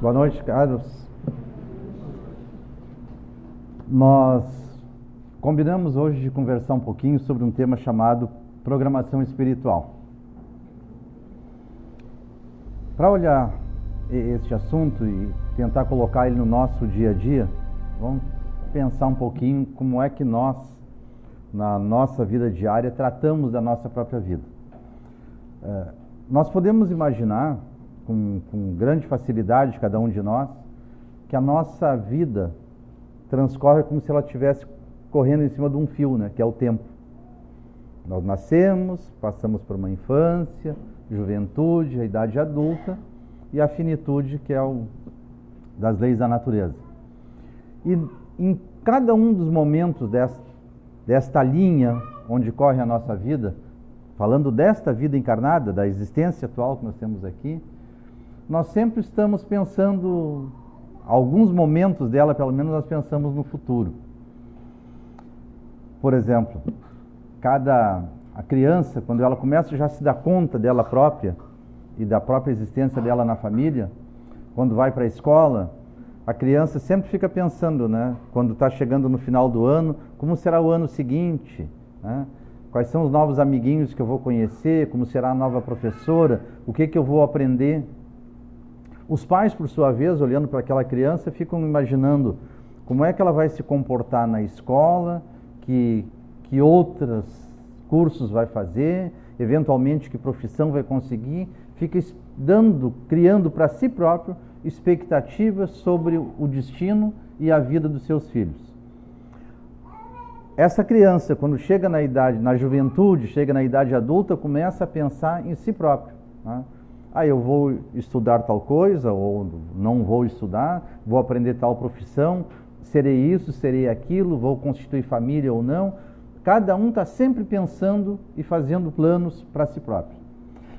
Boa noite, caros. Nós combinamos hoje de conversar um pouquinho sobre um tema chamado programação espiritual. Para olhar este assunto e tentar colocar ele no nosso dia a dia, vamos pensar um pouquinho como é que nós, na nossa vida diária, tratamos da nossa própria vida. Nós podemos imaginar, com grande facilidade, cada um de nós, que a nossa vida transcorre como se ela estivesse correndo em cima de um fio, né, que é o tempo. Nós nascemos, passamos por uma infância, juventude, a idade adulta e a finitude, que é das leis da natureza. E em cada um dos momentos desta linha onde corre a nossa vida, falando desta vida encarnada, da existência atual que nós temos aqui, nós sempre estamos pensando, alguns momentos dela, pelo menos, nós pensamos no futuro. Por exemplo, a criança, quando ela começa já a se dar conta dela própria e da própria existência dela na família, quando vai para a escola, a criança sempre fica pensando, né, quando está chegando no final do ano, como será o ano seguinte, né? Quais são os novos amiguinhos que eu vou conhecer, como será a nova professora, o que eu vou aprender. Os pais, por sua vez, olhando para aquela criança, ficam imaginando como é que ela vai se comportar na escola, que outros cursos vai fazer, eventualmente que profissão vai conseguir, fica criando para si próprio expectativas sobre o destino e a vida dos seus filhos. Essa criança, quando chega na juventude, chega na idade adulta, começa a pensar em si próprio, né? Eu vou estudar tal coisa, ou não vou estudar, vou aprender tal profissão, serei isso, serei aquilo, vou constituir família ou não. Cada um está sempre pensando e fazendo planos para si próprio.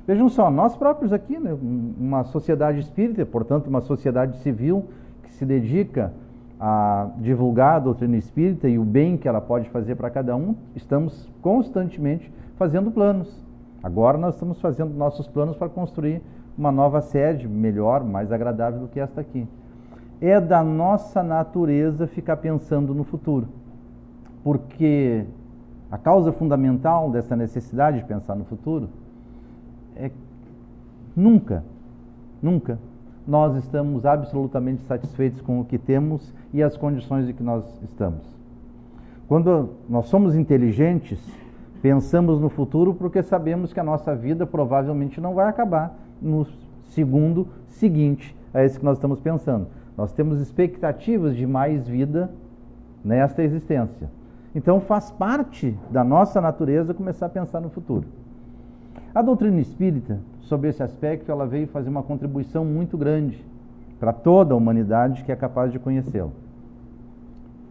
Vejam só, nós próprios aqui, né, uma sociedade espírita, portanto uma sociedade civil que se dedica a divulgar a doutrina espírita e o bem que ela pode fazer para cada um, estamos constantemente fazendo planos. Agora nós estamos fazendo nossos planos para construir uma nova sede, melhor, mais agradável do que esta aqui. É da nossa natureza ficar pensando no futuro, porque a causa fundamental dessa necessidade de pensar no futuro é que nunca nós estamos absolutamente satisfeitos com o que temos e as condições em que nós estamos. Quando nós somos inteligentes, pensamos no futuro porque sabemos que a nossa vida provavelmente não vai acabar no segundo seguinte a esse que nós estamos pensando. Nós temos expectativas de mais vida nesta existência. Então faz parte da nossa natureza começar a pensar no futuro. A doutrina espírita, sobre esse aspecto, ela veio fazer uma contribuição muito grande para toda a humanidade que é capaz de conhecê-la.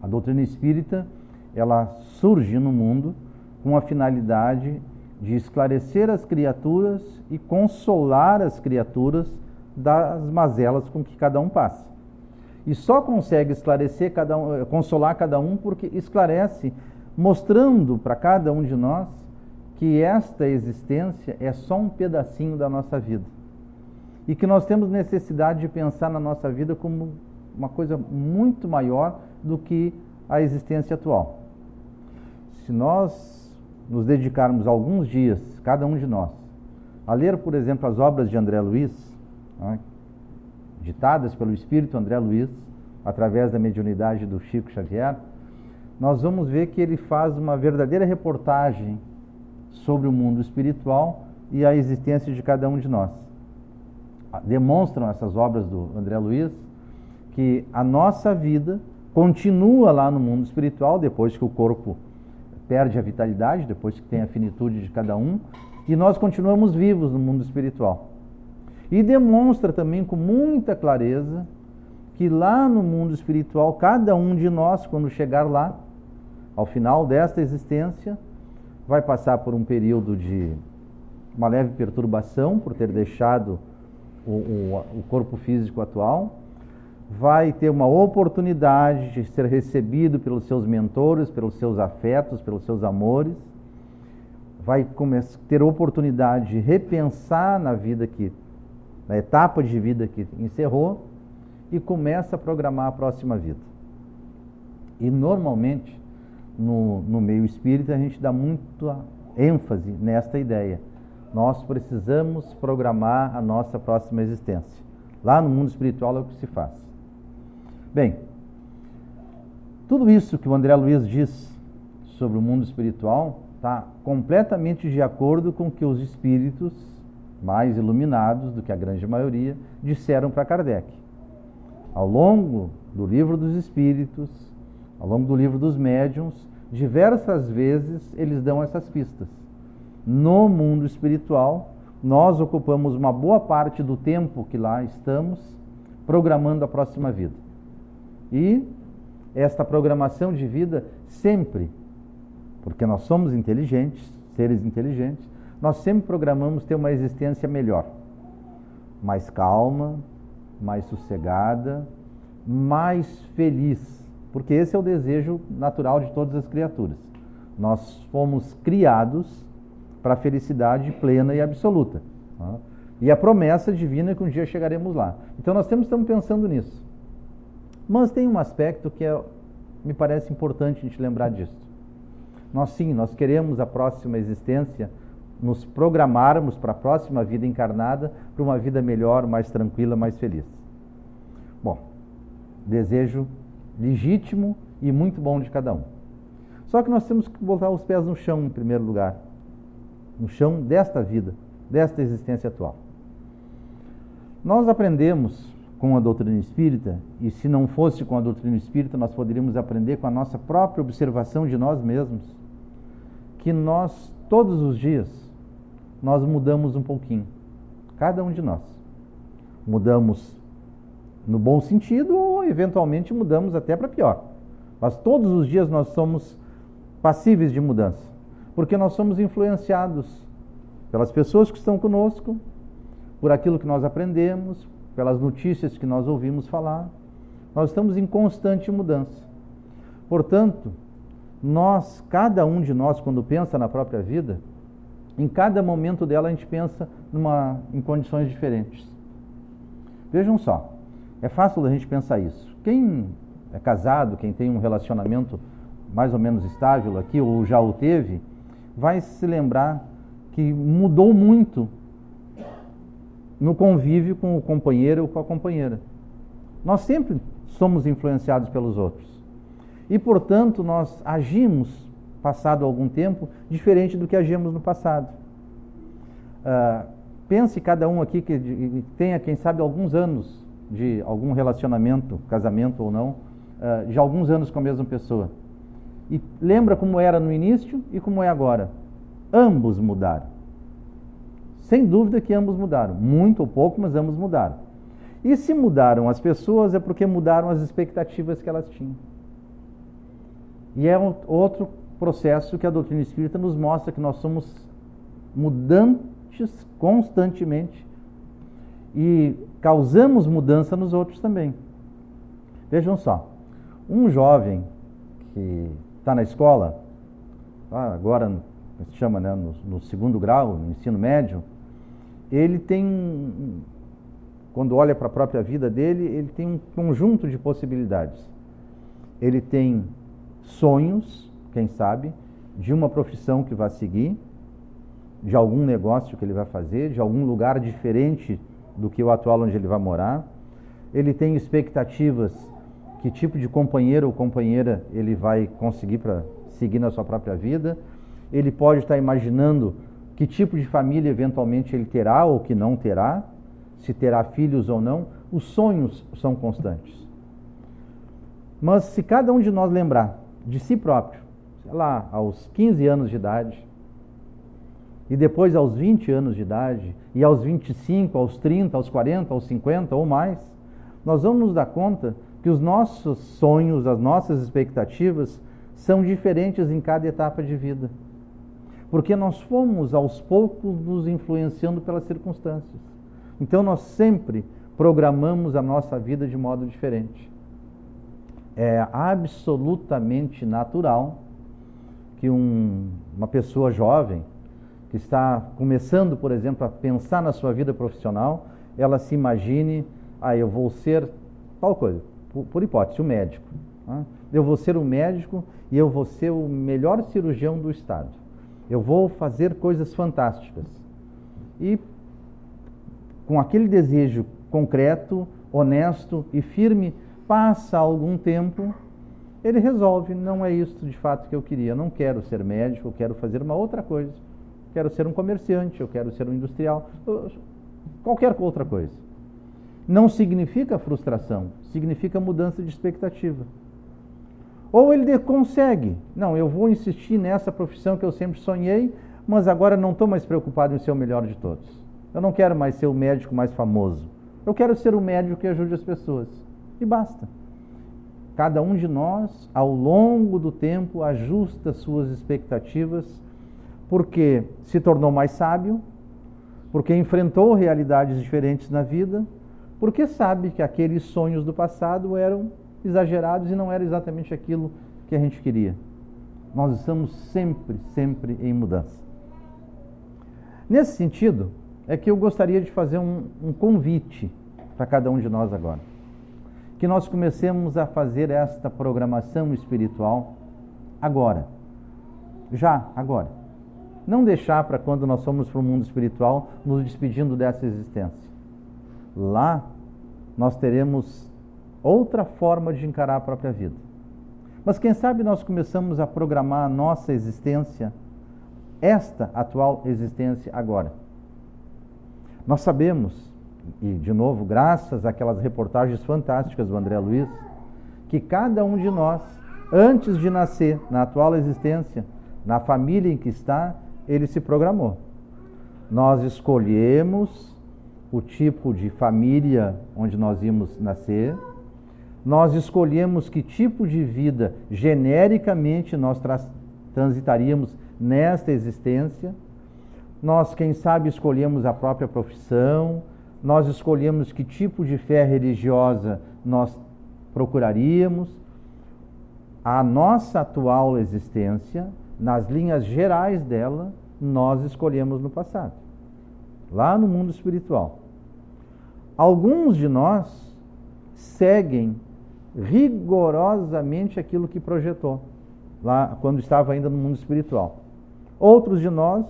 A doutrina espírita, ela surge no mundo com a finalidade de esclarecer as criaturas e consolar as criaturas das mazelas com que cada um passa. E só consegue esclarecer consolar cada um porque esclarece, mostrando para cada um de nós que esta existência é só um pedacinho da nossa vida. E que nós temos necessidade de pensar na nossa vida como uma coisa muito maior do que a existência atual. Se nós nos dedicarmos alguns dias, cada um de nós, a ler, por exemplo, as obras de André Luiz, né, ditadas pelo Espírito André Luiz, através da mediunidade do Chico Xavier, nós vamos ver que ele faz uma verdadeira reportagem sobre o mundo espiritual e a existência de cada um de nós. Demonstram essas obras do André Luiz que a nossa vida continua lá no mundo espiritual, depois que o corpo perde a vitalidade, depois que tem a finitude de cada um, e nós continuamos vivos no mundo espiritual. E demonstra também com muita clareza que lá no mundo espiritual, cada um de nós, quando chegar lá, ao final desta existência, vai passar por um período de uma leve perturbação, por ter deixado o corpo físico atual, vai ter uma oportunidade de ser recebido pelos seus mentores, pelos seus afetos, pelos seus amores, vai ter oportunidade de repensar na vida na etapa de vida que encerrou, e começa a programar a próxima vida. E normalmente, no meio espírita, a gente dá muita ênfase nesta ideia. Nós precisamos programar a nossa próxima existência. Lá no mundo espiritual é o que se faz. Bem, tudo isso que o André Luiz diz sobre o mundo espiritual está completamente de acordo com o que os espíritos mais iluminados do que a grande maioria disseram para Kardec. Ao longo do Livro dos Espíritos, ao longo do Livro dos Médiuns, diversas vezes eles dão essas pistas. No mundo espiritual, nós ocupamos uma boa parte do tempo que lá estamos programando a próxima vida. E esta programação de vida sempre, porque nós somos inteligentes, seres inteligentes, nós sempre programamos ter uma existência melhor, mais calma, mais sossegada, mais feliz, porque esse é o desejo natural de todas as criaturas. Nós fomos criados para a felicidade plena e absoluta. Tá? E a promessa divina é que um dia chegaremos lá. Então nós estamos pensando nisso. Mas tem um aspecto que me parece importante a gente lembrar disso. Nós queremos a próxima existência, nos programarmos para a próxima vida encarnada, para uma vida melhor, mais tranquila, mais feliz. Bom, desejo legítimo e muito bom de cada um. Só que nós temos que botar os pés no chão em primeiro lugar, no chão desta vida, desta existência atual. Nós aprendemos com a doutrina espírita, e se não fosse com a doutrina espírita, nós poderíamos aprender com a nossa própria observação de nós mesmos, que nós, todos os dias, nós mudamos um pouquinho, cada um de nós. Mudamos no bom sentido ou, eventualmente, mudamos até para pior. Mas todos os dias nós somos passíveis de mudança, porque nós somos influenciados pelas pessoas que estão conosco, por aquilo que nós aprendemos, pelas notícias que nós ouvimos falar. Nós estamos em constante mudança. Portanto, cada um de nós, quando pensa na própria vida, em cada momento dela a gente pensa em condições diferentes. Vejam só, é fácil a gente pensar isso. Quem é casado, quem tem um relacionamento mais ou menos estável aqui, ou já o teve, vai se lembrar que mudou muito no convívio com o companheiro ou com a companheira. Nós sempre somos influenciados pelos outros. E, portanto, nós agimos, passado algum tempo, diferente do que agimos no passado. Pense cada um aqui que tenha, quem sabe, alguns anos de algum relacionamento, casamento ou não, de alguns anos com a mesma pessoa. E lembra como era no início e como é agora. Ambos mudaram. Sem dúvida que ambos mudaram. Muito ou pouco, mas ambos mudaram. E se mudaram as pessoas, é porque mudaram as expectativas que elas tinham. E é outro processo que a doutrina espírita nos mostra, que nós somos mudantes constantemente e causamos mudança nos outros também. Vejam só, um jovem que está na escola, agora se chama, né, no segundo grau, no ensino médio, ele tem, quando olha para a própria vida dele, ele tem um conjunto de possibilidades. Ele tem sonhos, quem sabe, de uma profissão que vai seguir, de algum negócio que ele vai fazer, de algum lugar diferente do que o atual onde ele vai morar. Ele tem expectativas, que tipo de companheiro ou companheira ele vai conseguir para seguir na sua própria vida. Ele pode estar imaginando que tipo de família eventualmente ele terá ou que não terá, se terá filhos ou não. Os sonhos são constantes. Mas se cada um de nós lembrar de si próprio, sei lá, aos 15 anos de idade, e depois aos 20 anos de idade, e aos 25, aos 30, aos 40, aos 50 ou mais, nós vamos nos dar conta que os nossos sonhos, as nossas expectativas são diferentes em cada etapa de vida. Porque nós fomos aos poucos nos influenciando pelas circunstâncias. Então nós sempre programamos a nossa vida de modo diferente. É absolutamente natural que uma pessoa jovem que está começando, por exemplo, a pensar na sua vida profissional, ela se imagine, eu vou ser tal coisa, por hipótese, o médico. Né? Eu vou ser o médico e eu vou ser o melhor cirurgião do estado. Eu vou fazer coisas fantásticas. E com aquele desejo concreto, honesto e firme, passa algum tempo, ele resolve, não é isso de fato que eu queria, eu não quero ser médico, eu quero fazer uma outra coisa, quero ser um comerciante, eu quero ser um industrial, qualquer outra coisa. Não significa frustração, significa mudança de expectativa. Ou ele consegue, não, eu vou insistir nessa profissão que eu sempre sonhei, mas agora não estou mais preocupado em ser o melhor de todos. Eu não quero mais ser o médico mais famoso. Eu quero ser o médico que ajude as pessoas. E basta. Cada um de nós, ao longo do tempo, ajusta suas expectativas, porque se tornou mais sábio, porque enfrentou realidades diferentes na vida, porque sabe que aqueles sonhos do passado eram exagerados e não era exatamente aquilo que a gente queria. Nós estamos sempre, sempre em mudança. Nesse sentido, é que eu gostaria de fazer um convite para cada um de nós agora. Que nós comecemos a fazer esta programação espiritual agora. Já, agora. Não deixar para quando nós somos para o mundo espiritual, nos despedindo dessa existência. Lá, nós teremos outra forma de encarar a própria vida. Mas quem sabe nós começamos a programar a nossa existência, esta atual existência agora. Nós sabemos, e de novo, graças àquelas reportagens fantásticas do André Luiz, que cada um de nós, antes de nascer na atual existência, na família em que está, ele se programou. Nós escolhemos o tipo de família onde nós íamos nascer, nós escolhemos que tipo de vida genericamente nós transitaríamos nesta existência. Nós, quem sabe, escolhemos a própria profissão, nós escolhemos que tipo de fé religiosa nós procuraríamos. A nossa atual existência, nas linhas gerais dela, nós escolhemos no passado, lá no mundo espiritual. Alguns de nós seguem rigorosamente aquilo que projetou, lá quando estava ainda no mundo espiritual. Outros de nós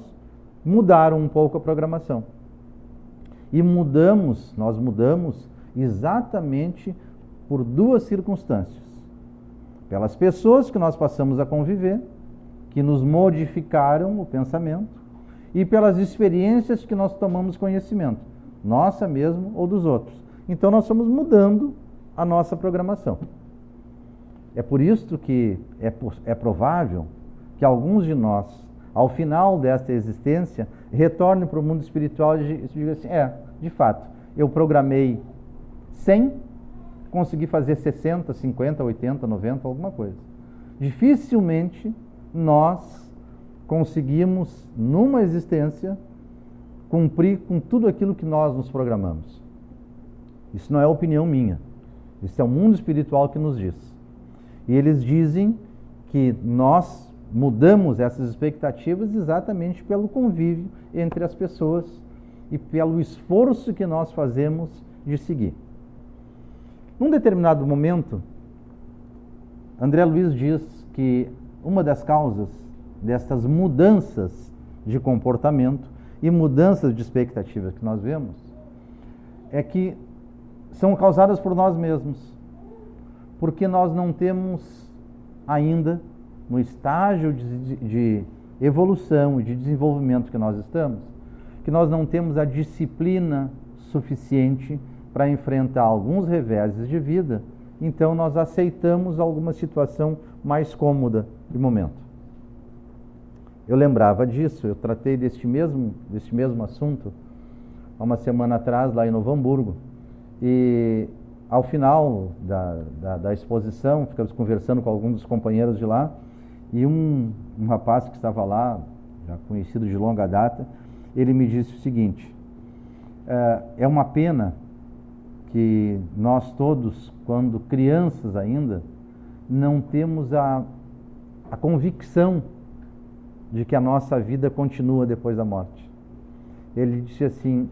mudaram um pouco a programação. E nós mudamos exatamente por duas circunstâncias. Pelas pessoas que nós passamos a conviver, que nos modificaram o pensamento, e pelas experiências que nós tomamos conhecimento, nossa mesmo ou dos outros. Então nós estamos mudando a nossa programação. É por isso que é provável que alguns de nós, ao final desta existência, retorne para o mundo espiritual e diga assim, de fato, eu programei 100, consegui fazer 60, 50, 80, 90, alguma coisa. Dificilmente nós conseguimos, numa existência, cumprir com tudo aquilo que nós nos programamos. Isso não é opinião minha. Isso é o mundo espiritual que nos diz. E eles dizem que nós mudamos essas expectativas exatamente pelo convívio entre as pessoas e pelo esforço que nós fazemos de seguir. Num determinado momento, André Luiz diz que uma das causas dessas mudanças de comportamento e mudanças de expectativas que nós vemos é que são causadas por nós mesmos, porque nós não temos ainda, no estágio de evolução e de desenvolvimento que nós estamos, que nós não temos a disciplina suficiente para enfrentar alguns reveses de vida, então nós aceitamos alguma situação mais cômoda de momento. Eu lembrava disso, eu tratei deste mesmo assunto há uma semana atrás lá em Novo Hamburgo, e ao final da exposição, ficamos conversando com alguns dos companheiros de lá, e um rapaz que estava lá, já conhecido de longa data, ele me disse o seguinte, é uma pena que nós todos, quando crianças ainda, não temos a convicção de que a nossa vida continua depois da morte. Ele disse assim,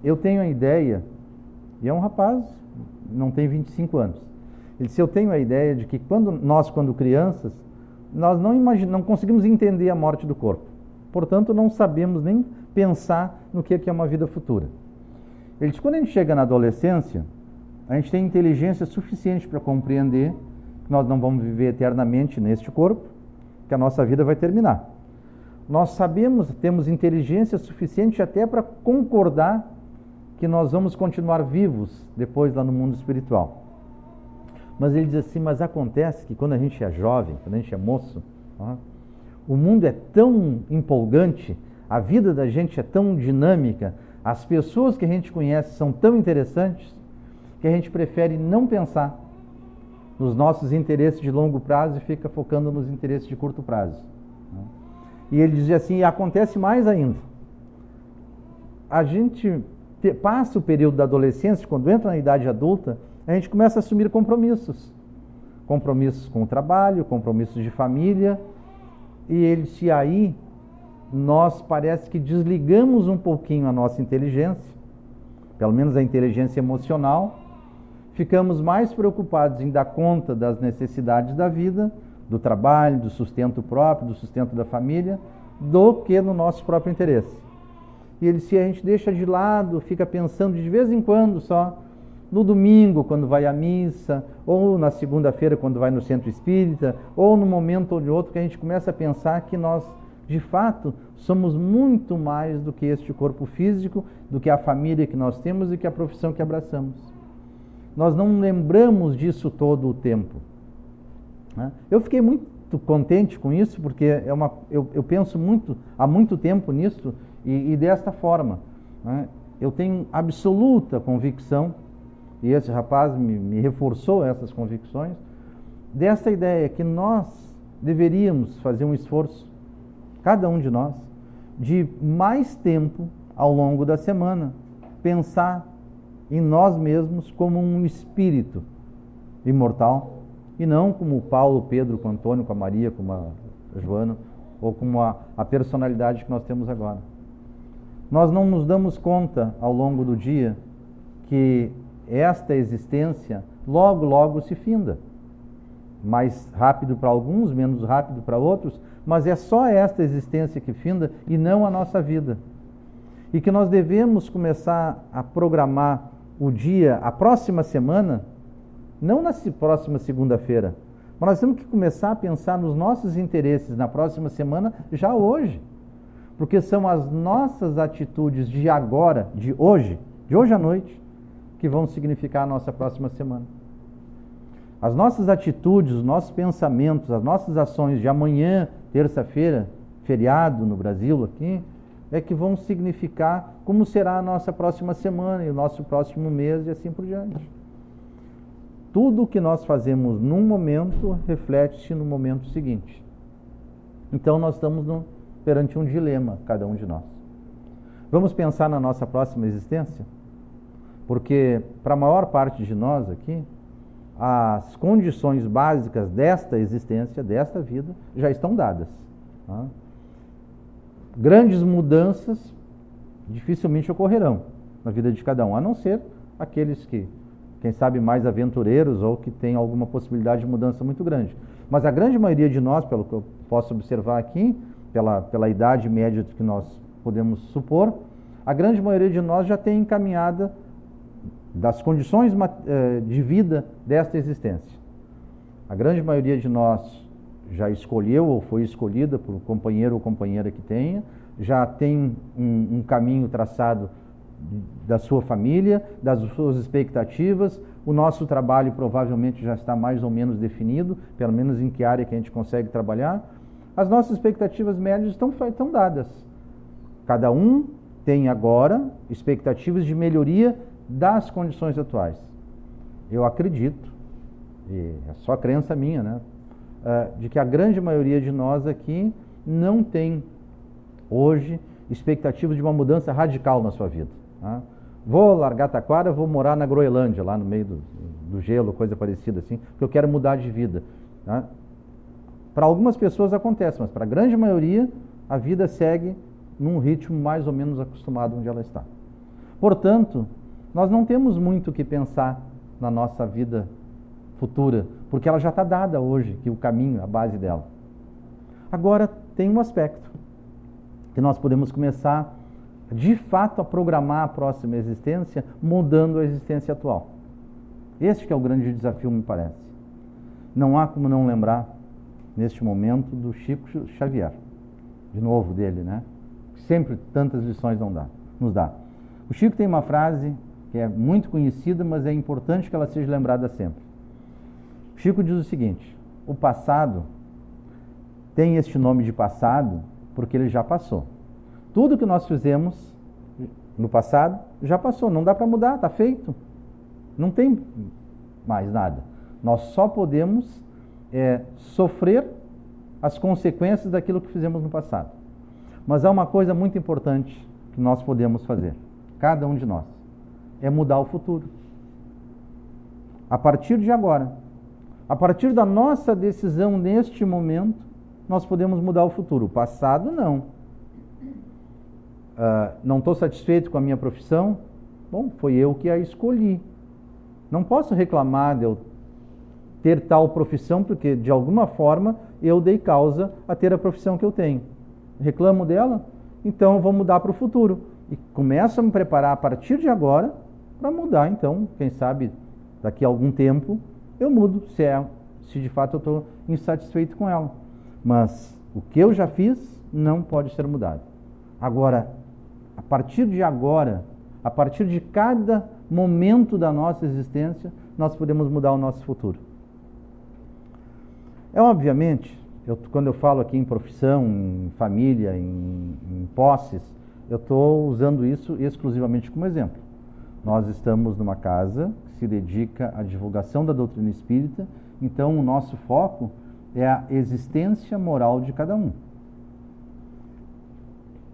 eu tenho a ideia E é um rapaz, não tem 25 anos. Ele disse, eu tenho a ideia de que quando crianças, nós não conseguimos entender a morte do corpo. Portanto, não sabemos nem pensar no que é uma vida futura. Ele disse, quando a gente chega na adolescência, a gente tem inteligência suficiente para compreender que nós não vamos viver eternamente neste corpo, que a nossa vida vai terminar. Nós temos inteligência suficiente até para concordar que nós vamos continuar vivos depois lá no mundo espiritual. Mas ele diz assim, mas acontece que quando a gente é jovem, quando a gente é moço, o mundo é tão empolgante, a vida da gente é tão dinâmica, as pessoas que a gente conhece são tão interessantes, que a gente prefere não pensar nos nossos interesses de longo prazo e fica focando nos interesses de curto prazo. E ele dizia assim, e acontece mais ainda. A gente passa o período da adolescência, quando entra na idade adulta, a gente começa a assumir compromissos. Compromissos com o trabalho, compromissos de família. E ele disse, aí nós parece que desligamos um pouquinho a nossa inteligência, pelo menos a inteligência emocional, ficamos mais preocupados em dar conta das necessidades da vida, do trabalho, do sustento próprio, do sustento da família, do que no nosso próprio interesse. E ele disse, a gente deixa de lado, fica pensando de vez em quando só, no domingo, quando vai à missa, ou na segunda-feira, quando vai no centro espírita, ou no momento ou de outro, que a gente começa a pensar que nós, de fato, somos muito mais do que este corpo físico, do que a família que nós temos e que a profissão que abraçamos. Nós não lembramos disso todo o tempo. Eu fiquei muito contente com isso, porque eu penso há muito tempo nisso e desta forma. Eu tenho absoluta convicção, e esse rapaz me reforçou essas convicções, dessa ideia que nós deveríamos fazer um esforço, cada um de nós, de mais tempo ao longo da semana, pensar em nós mesmos como um espírito imortal, e não como o Paulo, o Pedro, com o Antônio, com a Maria, com a Joana, ou como a personalidade que nós temos agora. Nós não nos damos conta ao longo do dia que esta existência logo, logo se finda. Mais rápido para alguns, menos rápido para outros, mas é só esta existência que finda e não a nossa vida. E que nós devemos começar a programar o dia, a próxima semana, não na próxima segunda-feira, mas nós temos que começar a pensar nos nossos interesses na próxima semana, já hoje. Porque são as nossas atitudes de agora, de hoje à noite, que vão significar a nossa próxima semana. As nossas atitudes, os nossos pensamentos, as nossas ações de amanhã, terça-feira, feriado no Brasil aqui, é que vão significar como será a nossa próxima semana e o nosso próximo mês e assim por diante. Tudo o que nós fazemos num momento reflete-se no momento seguinte. Então nós estamos perante um dilema, cada um de nós. Vamos pensar na nossa próxima existência? Porque para a maior parte de nós aqui, as condições básicas desta existência, desta vida, já estão dadas. Grandes mudanças dificilmente ocorrerão na vida de cada um, a não ser aqueles que, quem sabe, mais aventureiros ou que têm alguma possibilidade de mudança muito grande. Mas a grande maioria de nós, pelo que eu posso observar aqui, pela idade média que nós podemos supor, a grande maioria de nós já tem encaminhada das condições de vida desta existência. A grande maioria de nós já escolheu ou foi escolhida por um companheiro ou companheira que tenha, já tem um caminho traçado da sua família, das suas expectativas. O nosso trabalho provavelmente já está mais ou menos definido, pelo menos em que área que a gente consegue trabalhar. As nossas expectativas médias estão dadas. Cada um tem agora expectativas de melhoria das condições atuais. Eu acredito, e é só crença minha, né, de que a grande maioria de nós aqui não tem hoje expectativas de uma mudança radical na sua vida. Vou largar Taquara, vou morar na Groenlândia, lá no meio do gelo, coisa parecida assim, porque eu quero mudar de vida. Para algumas pessoas acontece, mas para a grande maioria a vida segue num ritmo mais ou menos acostumado onde ela está. Portanto, Nós não temos muito o que pensar na nossa vida futura, porque ela já está dada hoje, que o caminho, a base dela. Agora, tem um aspecto que nós podemos começar, de fato, a programar a próxima existência, mudando a existência atual. Este que é o grande desafio, me parece. Não há como não lembrar, neste momento, do Chico Xavier. De novo dele, né? Sempre tantas lições nos dá. O Chico tem uma frase que é muito conhecida, mas é importante que ela seja lembrada sempre. O Chico diz o seguinte: o passado tem este nome de passado porque ele já passou. Tudo que nós fizemos no passado já passou, não dá para mudar, está feito. Não tem mais nada. Nós só podemos sofrer as consequências daquilo que fizemos no passado. Mas há uma coisa muito importante que nós podemos fazer, cada um de nós, é mudar o futuro. A partir de agora, a partir da nossa decisão neste momento, nós podemos mudar o futuro. O passado, não. Não estou satisfeito com a minha profissão? Bom, foi eu que a escolhi. Não posso reclamar de eu ter tal profissão, porque de alguma forma eu dei causa a ter a profissão que eu tenho. Reclamo dela? Então eu vou mudar para o futuro. E começo a me preparar a partir de agora para mudar. Então, quem sabe, daqui a algum tempo, eu mudo, se de fato eu estou insatisfeito com ela. Mas o que eu já fiz não pode ser mudado. Agora, a partir de agora, a partir de cada momento da nossa existência, nós podemos mudar o nosso futuro. Obviamente, quando eu falo aqui em profissão, em família, em posses, eu estou usando isso exclusivamente como exemplo. Nós estamos numa casa que se dedica à divulgação da doutrina espírita, então o nosso foco é a existência moral de cada um.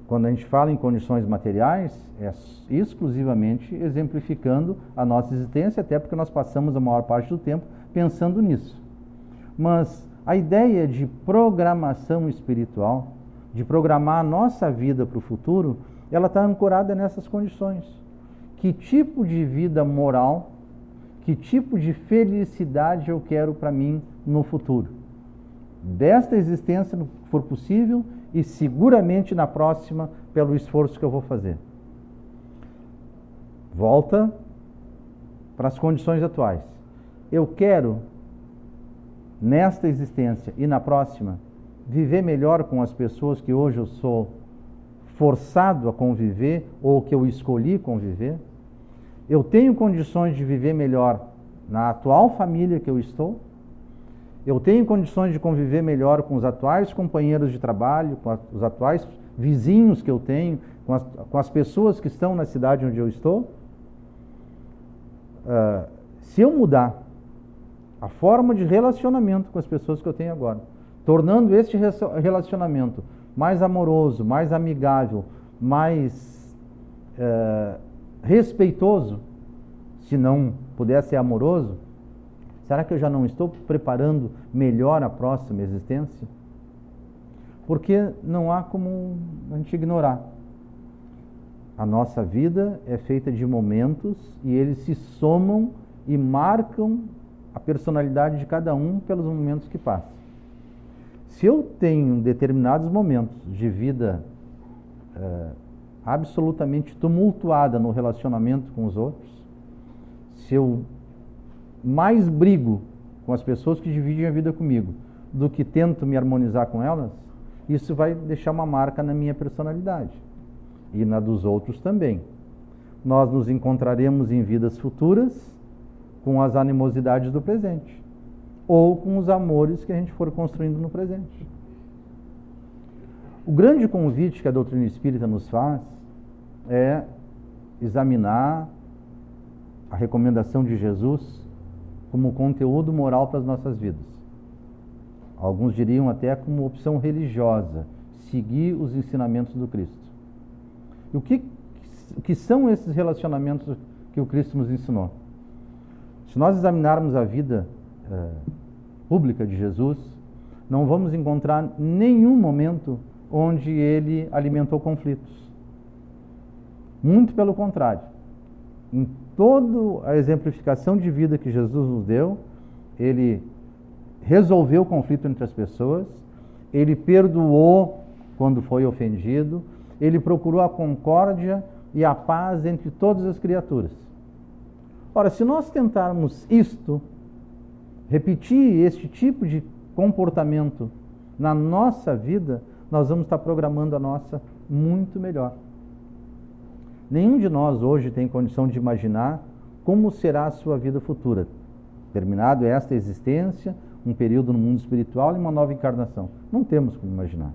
Quando a gente fala em condições materiais, é exclusivamente exemplificando a nossa existência, até porque nós passamos a maior parte do tempo pensando nisso. Mas a ideia de programação espiritual, de programar a nossa vida para o futuro, ela está ancorada nessas condições. Que tipo de vida moral, que tipo de felicidade eu quero para mim no futuro? Desta existência, no que for possível, e seguramente na próxima, pelo esforço que eu vou fazer. Volta para as condições atuais. Eu quero, nesta existência e na próxima, viver melhor com as pessoas que hoje eu sou forçado a conviver ou que eu escolhi conviver. Eu tenho condições de viver melhor na atual família que eu estou. Eu tenho condições de conviver melhor com os atuais companheiros de trabalho, com os atuais vizinhos que eu tenho, com as pessoas que estão na cidade onde eu estou. Se eu mudar a forma de relacionamento com as pessoas que eu tenho agora, tornando este relacionamento mais amoroso, mais amigável, mais respeitoso, se não puder ser amoroso, será que eu já não estou preparando melhor a próxima existência? Porque não há como a gente ignorar. A nossa vida é feita de momentos e eles se somam e marcam a personalidade de cada um pelos momentos que passam. Se eu tenho determinados momentos de vida absolutamente tumultuada no relacionamento com os outros, se eu mais brigo com as pessoas que dividem a vida comigo do que tento me harmonizar com elas, isso vai deixar uma marca na minha personalidade e na dos outros também. Nós nos encontraremos em vidas futuras com as animosidades do presente ou com os amores que a gente for construindo no presente. O grande convite que a doutrina espírita nos faz é examinar a recomendação de Jesus como conteúdo moral para as nossas vidas. Alguns diriam até como opção religiosa, seguir os ensinamentos do Cristo. E o que são esses relacionamentos que o Cristo nos ensinou? Se nós examinarmos a vida pública de Jesus, não vamos encontrar nenhum momento onde ele alimentou conflitos. Muito pelo contrário. Em toda a exemplificação de vida que Jesus nos deu, ele resolveu o conflito entre as pessoas, ele perdoou quando foi ofendido, ele procurou a concórdia e a paz entre todas as criaturas. Ora, se nós tentarmos repetir este tipo de comportamento na nossa vida, nós vamos estar programando a nossa muito melhor. Nenhum de nós hoje tem condição de imaginar como será a sua vida futura, terminado esta existência, um período no mundo espiritual e uma nova encarnação. Não temos como imaginar,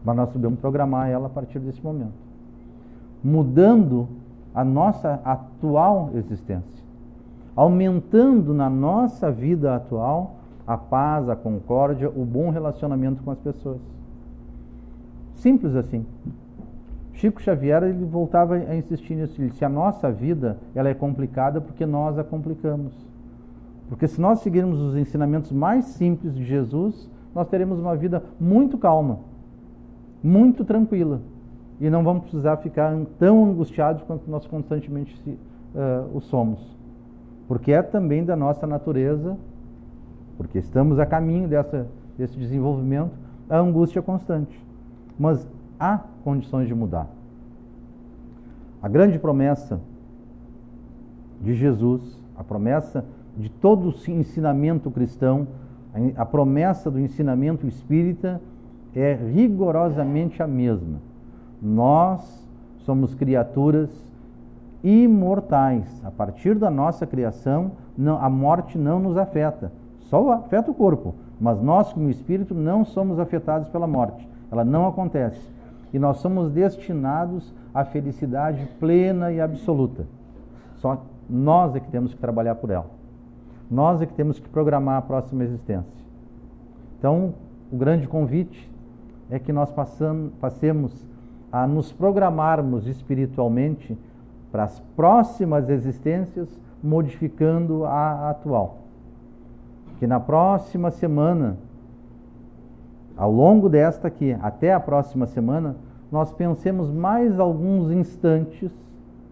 mas nós podemos programar ela a partir desse momento, mudando a nossa atual existência, aumentando na nossa vida atual a paz, a concórdia, o bom relacionamento com as pessoas. Simples assim. Chico Xavier, ele voltava a insistir nisso. Ele disse, a nossa vida ela é complicada porque nós a complicamos. Porque se nós seguirmos os ensinamentos mais simples de Jesus, nós teremos uma vida muito calma, muito tranquila. E não vamos precisar ficar tão angustiados quanto nós constantemente o somos. Porque é também da nossa natureza, porque estamos a caminho desse desenvolvimento, a angústia constante. Mas há condições de mudar. A grande promessa de Jesus, a promessa de todo o ensinamento cristão, a promessa do ensinamento espírita é rigorosamente a mesma. Nós somos criaturas imortais. A partir da nossa criação, a morte não nos afeta. Só afeta o corpo, mas nós, como espírito, não somos afetados pela morte. Ela não acontece. E nós somos destinados à felicidade plena e absoluta. Só nós é que temos que trabalhar por ela. Nós é que temos que programar a próxima existência. Então, o grande convite é que nós passemos a nos programarmos espiritualmente para as próximas existências, modificando a atual. Que na próxima semana, ao longo desta aqui, até a próxima semana, nós pensemos mais alguns instantes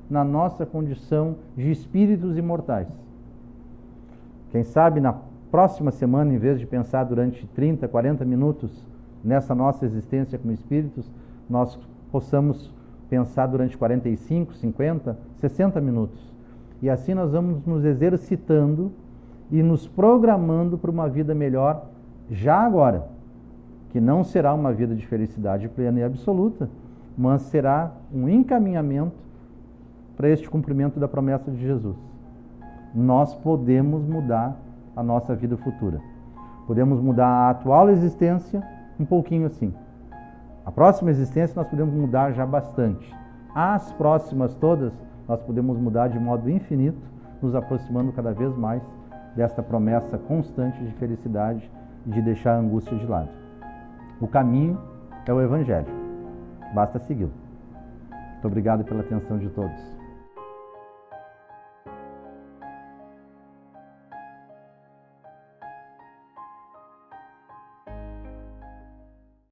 na nossa condição de espíritos imortais. Quem sabe na próxima semana, em vez de pensar durante 30, 40 minutos nessa nossa existência como espíritos, nós possamos pensar durante 45, 50, 60 minutos. E assim nós vamos nos exercitando e nos programando para uma vida melhor já agora, que não será uma vida de felicidade plena e absoluta, mas será um encaminhamento para este cumprimento da promessa de Jesus. Nós podemos mudar a nossa vida futura. Podemos mudar a atual existência um pouquinho assim. A próxima existência nós podemos mudar já bastante. As próximas todas nós podemos mudar de modo infinito, nos aproximando cada vez mais desta promessa constante de felicidade e de deixar a angústia de lado. O caminho é o Evangelho. Basta segui-lo. Muito obrigado pela atenção de todos.